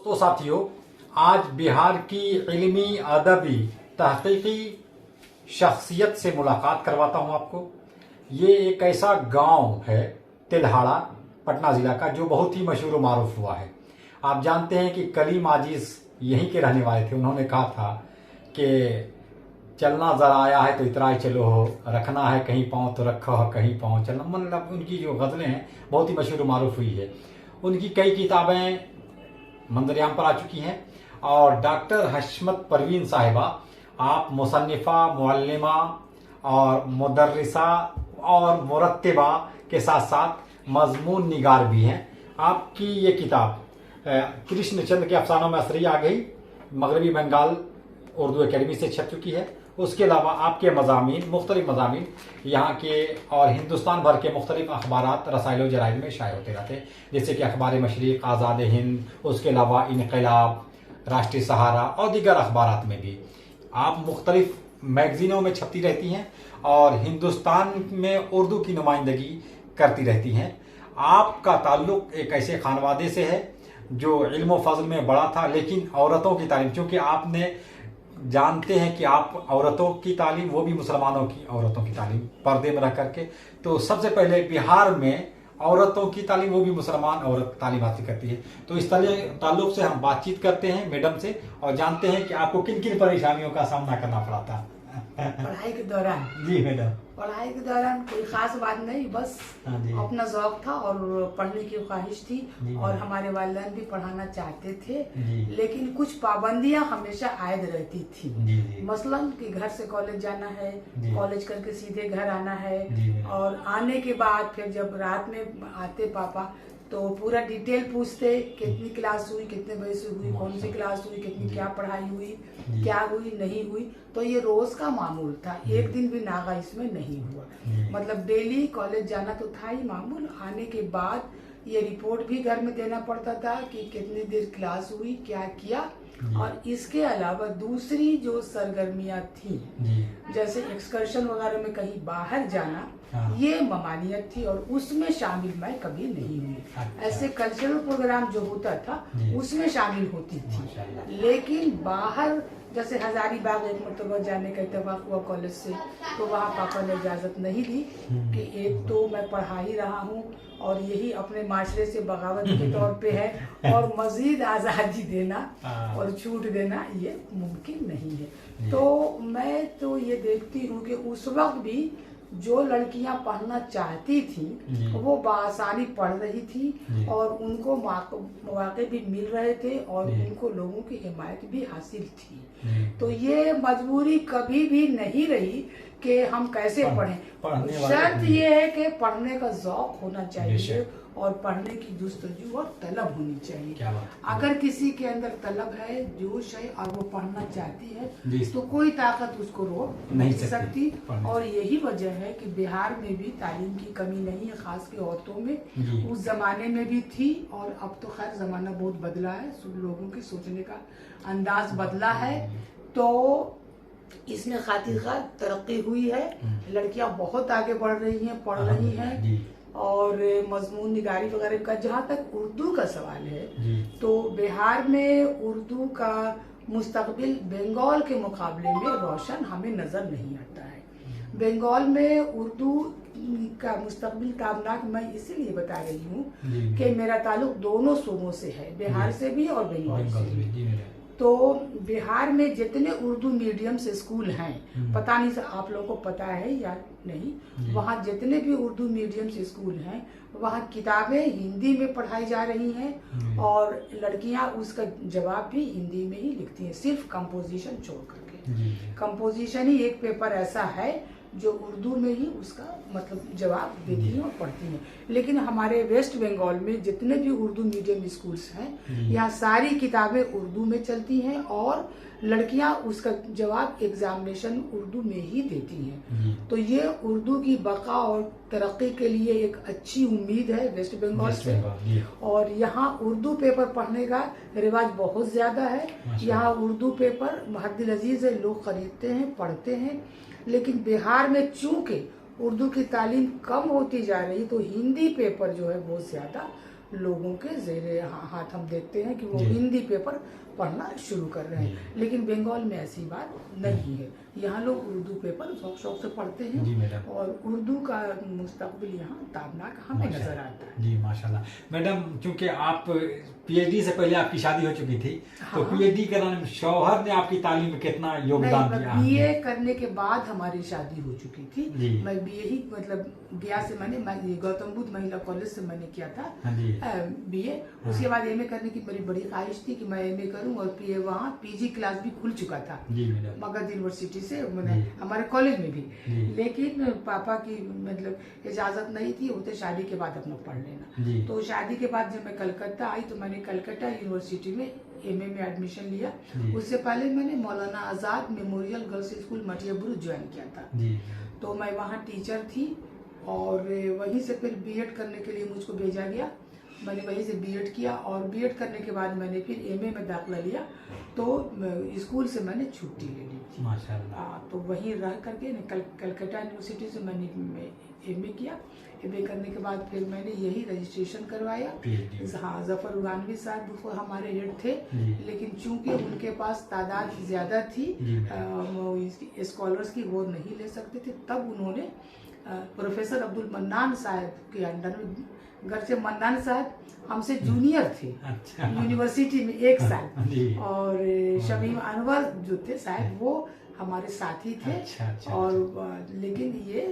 तो साथियों, आज बिहार की इल्मी अदबी तहकीकी शख्सियत से मुलाकात करवाता हूं आपको। ये एक ऐसा गांव है तिल्हाड़ा, पटना जिला का, जो बहुत ही मशहूर मारूफ हुआ है। आप जानते हैं कि कलीम आजिज यहीं के रहने वाले थे। उन्होंने कहा था कि चलना जरा आया है तो इतराए चलो हो, रखना है कहीं पाँव तो रखो हो कहीं पाँव चलना। मतलब उनकी जो गज़लें हैं बहुत ही मशहूर मारूफ हुई है। उनकी कई किताबें मंजर-ए-आम पर आ चुकी हैं और डॉक्टर हशमत परवीन साहिबा, आप मुसन्निफ़ा, मुअल्लिमा और मुदर्रिसा और मुरत्तिबा के साथ साथ मजमून निगार भी हैं। आपकी ये किताब कृष्णचंद्र के अफसानों में असरी आ गई, मगरबी बंगाल उर्दू एकेडमी से छप चुकी है। उसके अलावा आपके मज़ामीन, मुख्तलिफ मज़ामीन यहाँ के और हिंदुस्तान भर के मुख्तलिफ अखबारात, रसाइल जराइद में शाये होते रहते हैं, जैसे कि अखबार मशरिक़, आज़ाद हिंद, उसके अलावा इनक़लाब, राष्ट्रीय सहारा और दीगर अखबारात में भी आप मुख्तलिफ मैगज़ीनों में छपती रहती हैं और हिंदुस्तान में उर्दू की नुमाइंदगी करती रहती हैं। आपका ताल्लुक़ एक ऐसे खानवादे से है जो इल्म व फ़ज़ल में बड़ा था, लेकिन औरतों की तालीम, चूँकि आपने जानते हैं कि आप औरतों की तालीम, वो भी मुसलमानों की औरतों की तालीम, पर्दे में रह करके, तो सबसे पहले बिहार में औरतों की तालीम, वो भी मुसलमान औरत तालीम हासिल करती है। तो इस ताल्लुक़ से हम बातचीत करते हैं मैडम से और जानते हैं कि आपको किन किन परेशानियों का सामना करना पड़ा था पढ़ाई के दौरान। जी मैडम। पढ़ाई के दौरान कोई खास बात नहीं, बस अपना शौक था और पढ़ने की ख्वाहिश थी और हमारे वालिदैन भी पढ़ाना चाहते थे, लेकिन कुछ पाबंदियां हमेशा आयद रहती थी। मसलन कि घर से कॉलेज जाना है, कॉलेज करके सीधे घर आना है और आने के बाद फिर जब रात में आते पापा तो पूरा डिटेल पूछते, कितनी क्लास हुई, कितने बजे से हुई, कौन सी क्लास हुई, कितनी क्या पढ़ाई हुई, क्या हुई नहीं हुई। तो ये रोज का मामूल था, एक दिन भी नागा इसमें नहीं हुआ। मतलब डेली कॉलेज जाना तो था ही मामूल। आने के बाद ये रिपोर्ट भी घर में देना पड़ता था कि कितनी देर क्लास हुई, क्या किया। और इसके अलावा दूसरी जो सरगर्मियां थी, जैसे एक्सकर्शन वगैरह में कहीं बाहर जाना, ये ममानियत थी और उसमें शामिल मैं कभी नहीं हुई। ऐसे कल्चरल प्रोग्राम जो होता था उसमें शामिल होती थी, लेकिन बाहर जैसे हजारीबाग एक मरतबा जाने का इत्तेफाक हुआ कॉलेज से, तो वहाँ पापा ने इजाज़त नहीं दी कि एक तो मैं पढ़ा ही रहा हूँ और यही अपने माशरे से बगावत के तौर पे है और मजीद आज़ादी देना और छूट देना ये मुमकिन नहीं है। तो मैं तो ये देखती हूँ कि उस वक्त भी जो लड़कियां पढ़ना चाहती थी वो बआसानी पढ़ रही थी और उनको मौके भी मिल रहे थे और उनको लोगों की हिमायत भी हासिल थी। तो ये मजबूरी कभी भी नहीं रही कि हम कैसे पढ़ें। शर्त ये है कि पढ़ने का ज़ौक़ होना चाहिए और पढ़ने की जुस्तजू और तलब होनी चाहिए। अगर किसी के अंदर तलब है, जोश है और वो पढ़ना चाहती है तो कोई ताकत उसको रोक नहीं सकती। और यही वजह है कि बिहार में भी तालीम की कमी नहीं है, खास के औरतों में। उस जमाने में भी थी और अब तो खैर जमाना बहुत बदला है, लोगों के सोचने का अंदाज बदला है। तो इसमें खातिर तरक्की हुई है, लड़कियां बहुत आगे बढ़ रही हैं, पढ़ रही हैं। और मजमून निगारी वगैरह का, जहाँ तक उर्दू का सवाल है, तो बिहार में उर्दू का मुस्तकबिल बंगाल के मुकाबले में रोशन हमें नजर नहीं आता है। बंगाल में उर्दू का मुस्तकबिल ताबनाक मैं इसीलिए बता रही हूँ कि मेरा ताल्लुक दोनों सूबों से है, बिहार से भी और बंगाल से भी। तो बिहार में जितने उर्दू मीडियम से स्कूल हैं, पता नहीं आप लोगों को पता है या नहीं, वहाँ जितने भी उर्दू मीडियम से स्कूल हैं वहाँ किताबें हिंदी में पढ़ाई जा रही हैं और लड़कियाँ उसका जवाब भी हिंदी में ही लिखती हैं, सिर्फ कंपोजिशन छोड़ करके। कंपोजिशन ही एक पेपर ऐसा है जो उर्दू में ही उसका मतलब जवाब देती हैं और पढ़ती हैं। लेकिन हमारे वेस्ट बंगाल में जितने भी उर्दू मीडियम स्कूल्स हैं, यहाँ सारी किताबें उर्दू में चलती हैं और लड़कियां उसका जवाब एग्जामिनेशन उर्दू में ही देती हैं। तो ये उर्दू की बका और तरक्की के लिए एक अच्छी उम्मीद है वेस्ट बंगाल से। और यहाँ उर्दू पेपर पढ़ने का रिवाज बहुत ज्यादा है। यहाँ उर्दू पेपर महदिल अजीज है, लोग खरीदते हैं, पढ़ते हैं। लेकिन बिहार में चूंकि उर्दू की तालीम कम होती जा रही, तो हिंदी पेपर जो है बहुत ज्यादा लोगों के ज़ेरे हाथ हम देखते हैं कि वो हिंदी पेपर पढ़ना शुरू कर रहे हैं। लेकिन बंगाल में ऐसी बात नहीं है, यहाँ लोग उर्दू पेपर शौक शौक से पढ़ते हैं और उर्दू का मुस्तकबिल यहाँ ताबनाक हमें नजर आता है। जी माशाल्लाह। मैडम, चूंकि आप पीएचडी से पहले आपकी शादी हो चुकी थी, तो पीएचडी कराने में शौहर ने आपकी तालीम में कितना योगदान दिया? बीए करने के बाद हमारी शादी हो चुकी थी। मैं बीए ही मतलब गया से मैंने गौतम बुद्ध महिला कॉलेज से मैंने किया था बीए। उसके बाद एमए करने की मेरी बड़ी ख्वाहिश थी कि मैं एमए करूं और वहाँ पीजी क्लास भी खुल चुका था मगध यूनिवर्सिटी से, मैंने हमारे कॉलेज में भी। लेकिन पापा की मतलब इजाजत नहीं थी, होते शादी के बाद अपना पढ़ लेना। तो शादी के बाद जब मैं कलकत्ता आई तो मैंने कलकत्ता यूनिवर्सिटी में एमए में एडमिशन लिया। उससे पहले मैंने Maulana Azad memorial girls school मटियाबुरु join किया था। तो मैं वहाँ टीचर थी और वहीं से फिर बीएड करने के लिए मुझको भेजा गया। मैंने वहीं से बीएड किया और बीएड करने के बाद मैंने फिर एमए में दाखिला लिया। तो स्कूल से मैंने छुट्टी ले ली थी माशाल्लाह। तो वहीं रह करके कलकत्ता यूनिवर्सिटी से मैंने एमए किया। एमए करने के बाद फिर मैंने यही रजिस्ट्रेशन करवाया। हाँ, जफर उगानवी साहब वो हमारे हेड थे, लेकिन चूंकि उनके पास तादाद ज्यादा थी स्कॉलर्स की, वो नहीं ले सकते थे। तब उन्होंने प्रोफेसर अब्दुल मन्नान साहब के अंडर में, घर से मन्नान साहब हमसे जूनियर थे यूनिवर्सिटी में 1 साल, और शमीम अनवर जो थे साहब वो हमारे साथी थे। और लेकिन ये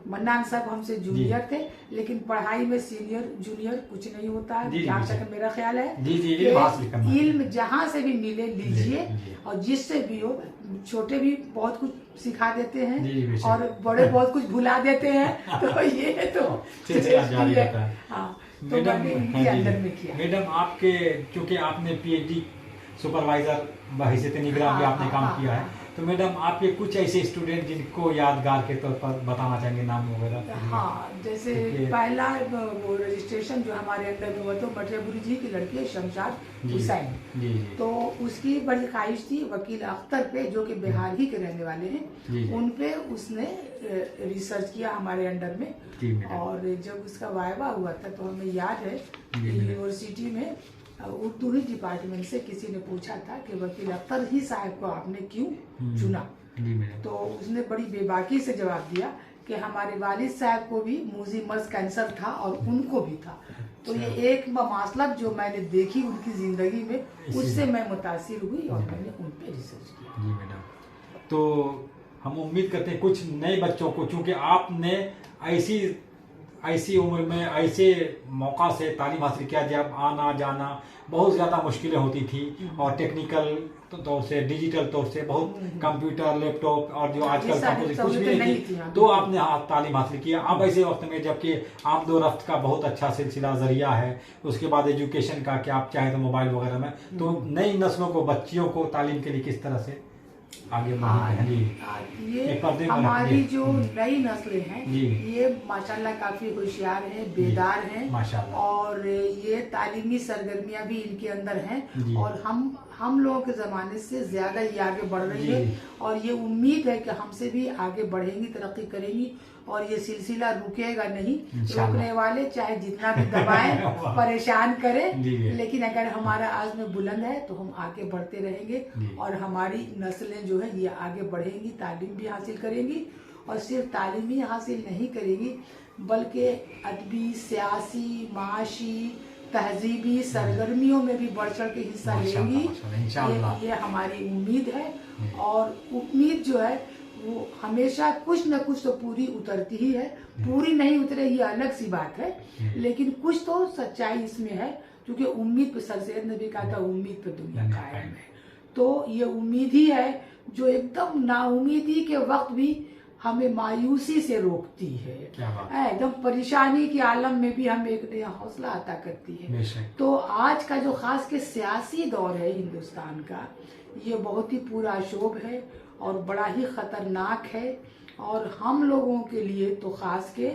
मन्नान साहब हमसे जूनियर थे, लेकिन पढ़ाई में सीनियर जूनियर कुछ नहीं होता है, जहाँ तक मेरा ख्याल है। इल्म जहाँ से भी मिले लीजिए, और जिससे भी हो, छोटे भी बहुत कुछ सिखा देते हैं और बड़े बहुत कुछ भुला देते हैं। तो ये तो मैडम, आपके चूंकि आपने पीएचडी सुपरवाइजर बहैसियत निगरान भी आपने काम किया है, तो मैडम आपके कुछ ऐसे स्टूडेंट जिनको यादगार के तौर पर बताना चाहेंगे, नाम वगैरह? हाँ, जैसे पहला वो रजिस्ट्रेशन जो हमारे अंदर में हुआ तो मटियाबुरु जी की लड़की शमशाद हुसैन, तो उसकी बड़ी ख्वाहिश थी वकील अख्तर पे, जो कि बिहार ही के रहने वाले हैं, उन पे उसने रिसर्च किया हमारे अंडर में। और जब उसका वायवा हुआ था तो हमें याद है यूनिवर्सिटी में उर्दू ही डिपार्टमेंट से किसी ने पूछा था कि वकील अख्तर ही साहब को आपने क्यों चुना? तो उसने बड़ी बेबाकी से जवाब दिया कि हमारे वालिद साहब को भी मूजी मर्ज कैंसर था और उनको भी था। तो ये एक मसलब जो मैंने देखी उनकी जिंदगी में, उससे मैं मुतासिर हुई और मैंने उन पे रिसर्च किया। जी मैडम, तो हम उम्मीद करते हैं कुछ नए बच्चों को, चूंकि आपने ऐसी उम्र में ऐसे मौका से तालीम हासिल किया जब आना जाना बहुत ज़्यादा मुश्किलें होती थी, और टेक्निकल तौर से, डिजिटल तौर से बहुत कंप्यूटर, लैपटॉप और जो आजकल कंप्यूटर कुछ भी नहीं थी, तो आपने तालीम हासिल किया। अब ऐसे वक्त में जबकि आमदोरफ्त का बहुत अच्छा सिलसिला जरिया है, उसके बाद एजुकेशन का, कि आप चाहे तो मोबाइल वगैरह में, तो नई नस्लों को, बच्चियों को तालीम के लिए किस तरह से आगे ये हमारी जो नई नस्लें हैं ये माशाल्लाह काफी होशियार हैं, बेदार हैं, और ये तालीमी सरगर्मियां भी इनके अंदर हैं, और हम लोगों के जमाने से ज्यादा ये आगे बढ़ रही है, और ये उम्मीद है कि हमसे भी आगे बढ़ेंगी, तरक्की करेंगी, और ये सिलसिला रुकेगा नहीं। रोकने वाले चाहे जितना भी दबाएं, परेशान करें, लेकिन अगर हमारा आज़्म बुलंद है तो हम आगे बढ़ते रहेंगे, और हमारी नस्लें जो है ये आगे बढ़ेंगी, तालीम भी हासिल करेंगी, और सिर्फ तालीम ही हासिल नहीं करेंगी बल्कि अदबी, सियासी, माशी, तहजीबी सरगर्मियों में भी बढ़ चढ़ के हिस्सा लेंगी। ये हमारी उम्मीद है, और उम्मीद जो है वो हमेशा कुछ न कुछ तो पूरी उतरती ही है। पूरी नहीं उतरे ये अलग सी बात है, लेकिन कुछ तो सच्चाई इसमें है, क्योंकि उम्मीद पे सर सैयद ने भी कहा था, उम्मीद पे दुनिया कायम है। तो ये उम्मीद ही है जो एकदम नाउमीदी के वक्त भी हमें मायूसी से रोकती है, एकदम परेशानी के आलम में भी हमें एक नया हौसला अता करती है। तो आज का जो खास के सियासी दौर है हिंदुस्तान का, ये बहुत ही पूरा शोभ है और बड़ा ही खतरनाक है, और हम लोगों के लिए तो खास के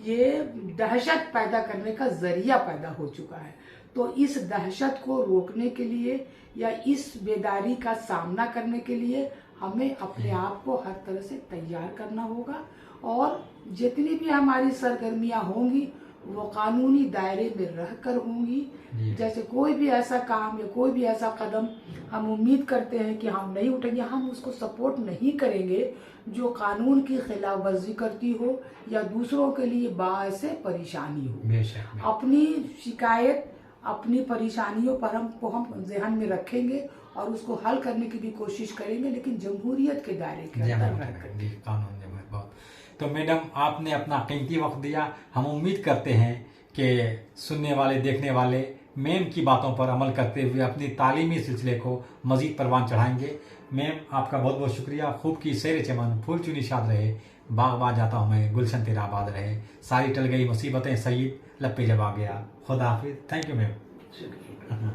ये दहशत पैदा करने का जरिया पैदा हो चुका है। तो इस दहशत को रोकने के लिए या इस बेदारी का सामना करने के लिए हमें अपने आप को हर तरह से तैयार करना होगा, और जितनी भी हमारी सरगर्मियां होंगी वो कानूनी दायरे में रहकर होंगी। जैसे कोई भी ऐसा काम या कोई भी ऐसा कदम हम उम्मीद करते हैं कि हम नहीं उठेंगे, हम उसको सपोर्ट नहीं करेंगे जो कानून की खिलाफ वर्जी करती हो या दूसरों के लिए बायसे परेशानी हो। अपनी शिकायत, अपनी परेशानियों पर हम ध्यान में रखेंगे और उसको हल करने की भी कोशिश करेंगे, लेकिन जमहूरियत के दायरे के अंदर रहकर। कानून बहुत। तो मैडम, आपने अपना कीमती वक्त दिया। हम उम्मीद करते हैं कि सुनने वाले, देखने वाले मैम की बातों पर अमल करते हुए अपनी तालीमी सिलसिले को मजीद परवान चढ़ाएंगे। मैम, आपका बहुत बहुत शुक्रिया। खूब की सैर चमन, फूल चुनी शाद रहे, बागबान जाता हूँ मैं, गुलशन तेरा आबाद रहे, सारी टल गई मुसीबतें, सईद लपे जब आ गया। खुदा हाफिज। Thank you ma'am.